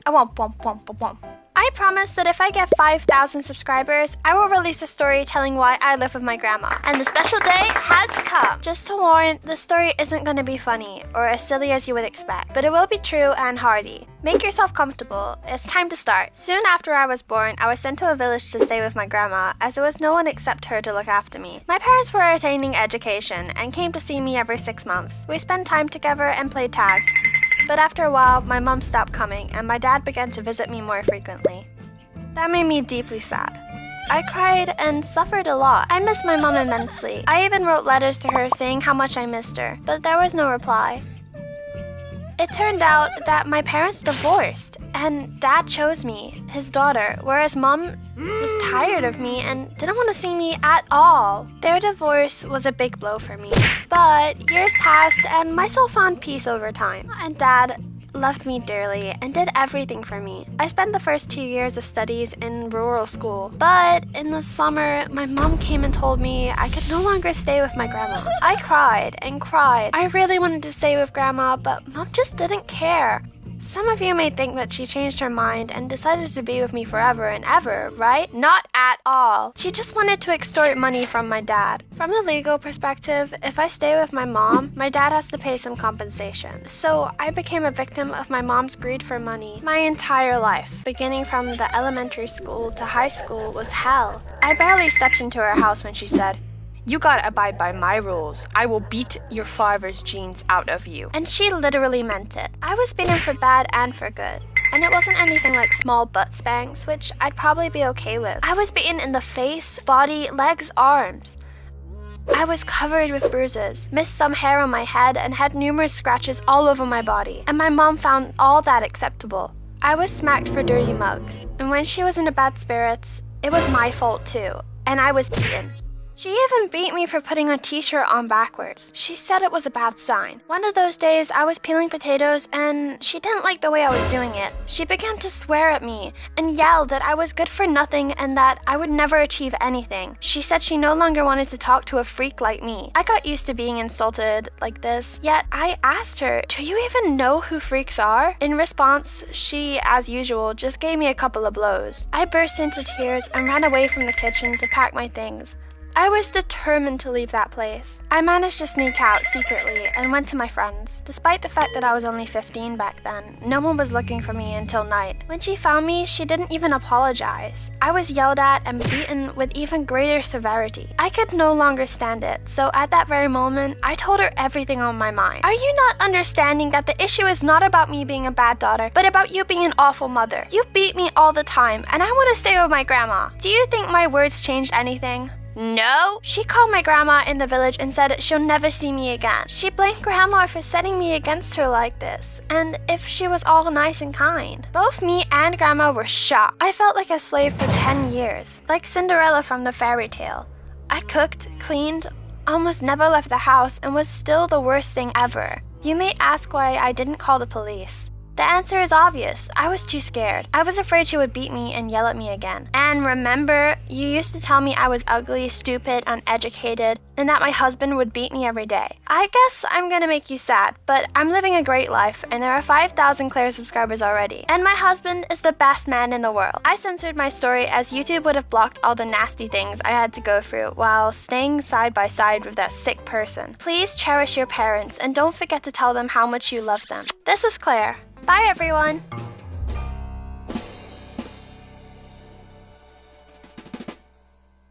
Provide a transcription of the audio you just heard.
I promise that if I get 5,000 subscribers, I will release a story telling why I live with my grandma. And the special day has come. Just to warn, the story isn't going to be funny or as silly as you would expect, but it will be true and hearty. Make yourself comfortable. It's time to start. Soon after I was born, I was sent to a village to stay with my grandma, as there was no one except her to look after me. My parents were attaining education and came to see me every 6 months. We spent time together and played tag. But after a while, my mom stopped coming and my dad began to visit me more frequently. That made me deeply sad. I cried and suffered a lot. I missed my mom immensely. I even wrote letters to her saying how much I missed her, but there was no reply. It turned out that my parents divorced, and Dad chose me, his daughter, whereas Mom was tired of me and didn't want to see me at all. Their divorce was a big blow for me. But years passed, and my soul found peace over time, and Dad loved me dearly and did everything for me. I spent the first 2 years of studies in rural school, but in the summer, my mom came and told me I could no longer stay with my grandma. I cried and cried. I really wanted to stay with grandma, but Mom just didn't care. Some of you may think that she changed her mind and decided to be with me forever and ever, right? Not at all. She just wanted to extort money from my dad. From the legal perspective, if I stay with my mom, my dad has to pay some compensation. So I became a victim of my mom's greed for money. My entire life, beginning from the elementary school to high school, was hell. I barely stepped into her house when she said, "You gotta abide by my rules. I will beat your father's genes out of you." And she literally meant it. I was beaten for bad and for good. And it wasn't anything like small butt spanks, which I'd probably be okay with. I was beaten in the face, body, legs, arms. I was covered with bruises, missed some hair on my head, and had numerous scratches all over my body. And my mom found all that acceptable. I was smacked for dirty mugs. And when she was in a bad spirits, it was my fault too. And I was beaten. She even beat me for putting a t-shirt on backwards. She said it was a bad sign. One of those days, I was peeling potatoes and she didn't like the way I was doing it. She began to swear at me and yelled that I was good for nothing and that I would never achieve anything. She said she no longer wanted to talk to a freak like me. I got used to being insulted like this, yet I asked her, "Do you even know who freaks are?" In response, she, as usual, just gave me a couple of blows. I burst into tears and ran away from the kitchen to pack my things. I was determined to leave that place. I managed to sneak out secretly and went to my friends. Despite the fact that I was only 15 back then, no one was looking for me until night. When she found me, she didn't even apologize. I was yelled at and beaten with even greater severity. I could no longer stand it, so at that very moment, I told her everything on my mind. Are you not understanding that the issue is not about me being a bad daughter, but about you being an awful mother? You beat me all the time, and I want to stay with my grandma. Do you think my words changed anything? No. She called my grandma in the village and said she'll never see me again. She blamed grandma for setting me against her like this, and if she was all nice and kind. Both me and grandma were shocked. I felt like a slave for 10 years, like Cinderella from the fairy tale. I cooked, cleaned, almost never left the house, and was still the worst thing ever. You may ask why I didn't call the police. The answer is obvious. I was too scared. I was afraid she would beat me and yell at me again. And remember, you used to tell me I was ugly, stupid, uneducated, and that my husband would beat me every day. I guess I'm gonna make you sad, but I'm living a great life, and there are 5,000 KLER subscribers already. And my husband is the best man in the world. I censored my story as YouTube would have blocked all the nasty things I had to go through while staying side by side with that sick person. Please cherish your parents and don't forget to tell them how much you love them. This was KLER. Bye everyone!